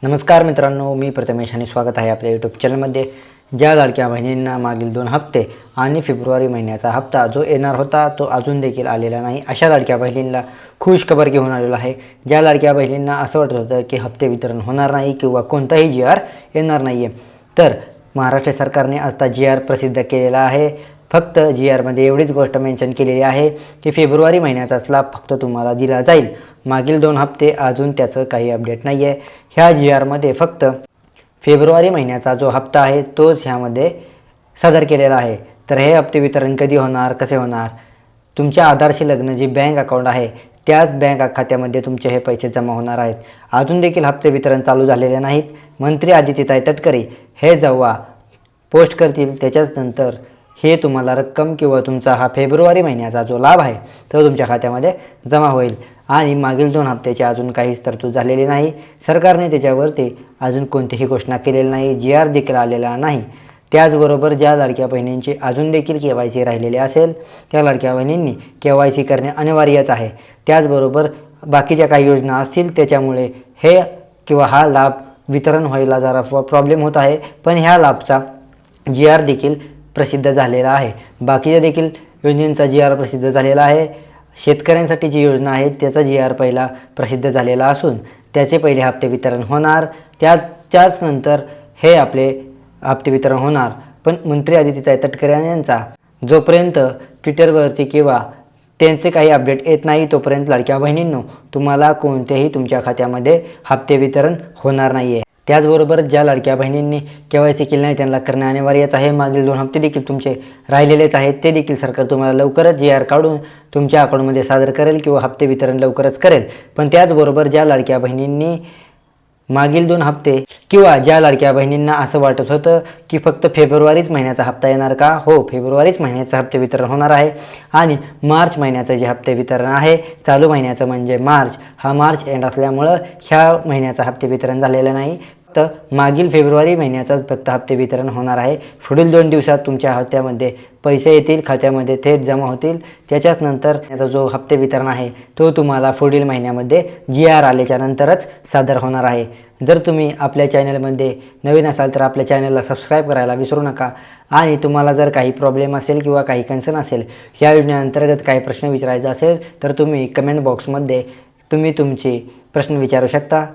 नमस्कार मित्रांनो, मी प्रथमेश आणि स्वागत आहे आपल्या यूट्यूब चॅनलमध्ये। ज्या लाडक्या बहिणींना मागील 2 हप्ते आणि फेब्रुवारी महिन्याचा हप्ता जो येणार होता तो अजून देखील आलेला नाही, अशा लाडक्या बहिणींना खुश खबर घेऊन आलेलो आहे। ज्या लाडक्या बहिणींना असं वाटत होतं की हप्ते वितरण होणार नाही किंवा कोणताही जी आर येणार नाही आहे, तर महाराष्ट्र सरकारने आता जी आर प्रसिद्ध केलेला आहे। फक्त जी आरमध्ये एवढीच गोष्ट मेन्शन केलेली आहे की फेब्रुवारी महिन्याचा स्लॅब फक्त तुम्हाला दिला जाईल। मागील 2 हप्ते अजून त्याचं काही अपडेट नाही आहे। ह्या जी आरमध्ये फक्त फेब्रुवारी महिन्याचा जो हप्ता आहे तोच ह्यामध्ये सादर केलेला आहे। तर हे हप्ते वितरण कधी होणार, कसे होणार, तुमच्या आधारशी लग्न जी बँक अकाउंट आहे त्याच बँक खात्यामध्ये तुमचे हे पैसे जमा होणार आहेत। अजून देखील हप्ते वितरण चालू झालेले नाहीत। मंत्री आदित्यताई तटकरे हे जेव्हा पोस्ट करतील त्याच्याच नंतर हे तुम्हाला रक्कम किंवा तुमचा हा फेब्रुवारी महिन्याचा जो लाभ आहे तो तुमच्या खात्यामध्ये जमा होईल। आणि मागील 2 हप्त्याची अजून काहीच तरतूद झालेली नाही। सरकारने त्याच्यावरती अजून कोणतीही घोषणा केलेली नाही, जी आर देखील आलेला नाही। त्याचबरोबर ज्या लाडक्या बहिणींची अजून देखील KYC राहिलेली असेल त्या लाडक्या बहिणींनी KYC करणे अनिवार्यच आहे। त्याचबरोबर बाकीच्या काही योजना असतील त्याच्यामुळे हे किंवा हा लाभ वितरण व्हायला जरा प्रॉब्लेम होत आहे, पण ह्या लाभचा जी आर देखील प्रसिद्ध झालेला आहे। बाकीच्या देखील योजनांचा जी आर प्रसिद्ध झालेला आहे। शेतकऱ्यांसाठी जी योजना आहे त्याचा जी आर पहिला प्रसिद्ध झालेला असून त्याचे पहिले हप्ते वितरण होणार, त्याच्याच नंतर हे आपले हप्ते वितरण होणार। पण मंत्री आदित्यताई तटकरे यांचा जोपर्यंत ट्विटरवरती किंवा त्यांचे काही अपडेट येत नाही तोपर्यंत लाडक्या बहिणींनो तुम्हाला कोणतेही तुमच्या खात्यामध्ये हप्ते वितरण होणार नाही आहे। त्याचबरोबर ज्या लाडक्या बहिणींनी KYC केले नाही त्यांना करणे अनिवार्यच आहे। मागील 2 हप्ते देखील तुमचे राहिलेलेच आहेत, ते देखील सरकार तुम्हाला लवकरच जी आर काढून तुमच्या अकाउंटमध्ये सादर करेल किंवा हप्ते वितरण लवकरच करेल। पण त्याचबरोबर ज्या लाडक्या बहिणींनी मागील 2 हप्ते किंवा ज्या लाडक्या बहिणींना असं वाटत होतं की फक्त फेब्रुवारीच महिन्याचा हप्ता येणार का, हो, फेब्रुवारीच महिन्याचा हप्ते वितरण होणार आहे। आणि मार्च महिन्याचं जे हप्ते वितरण आहे चालू महिन्याचं म्हणजे मार्च, हा मार्च एंड असल्यामुळं ह्या महिन्याचा हप्ते वितरण झालेलं नाही। तर मागील फेब्रुवारी महिन्याचाच फक्त हप्ते वितरण होणार आहे। पुढील 2 दिवसात तुमच्या खात्यामध्ये पैसे येतील, खात्यामध्ये थेट जमा होतील। त्याच्याच नंतर याचा जो हप्ते वितरण आहे तो तुम्हाला पुढील महिन्यामध्ये जी आर आल्याच्या नंतरच सादर होणार आहे। जर तुम्ही आपल्या चॅनलमध्ये नवीन असाल तर आपल्या चॅनलला सबस्क्राईब करायला विसरू नका। आणि तुम्हाला जर काही प्रॉब्लेम असेल किंवा काही कन्सर्न असेल, या योजनेअंतर्गत काही प्रश्न विचारायचा असेल तर तुम्ही कमेंट बॉक्समध्ये तुम्ही तुमचे प्रश्न विचारू शकता।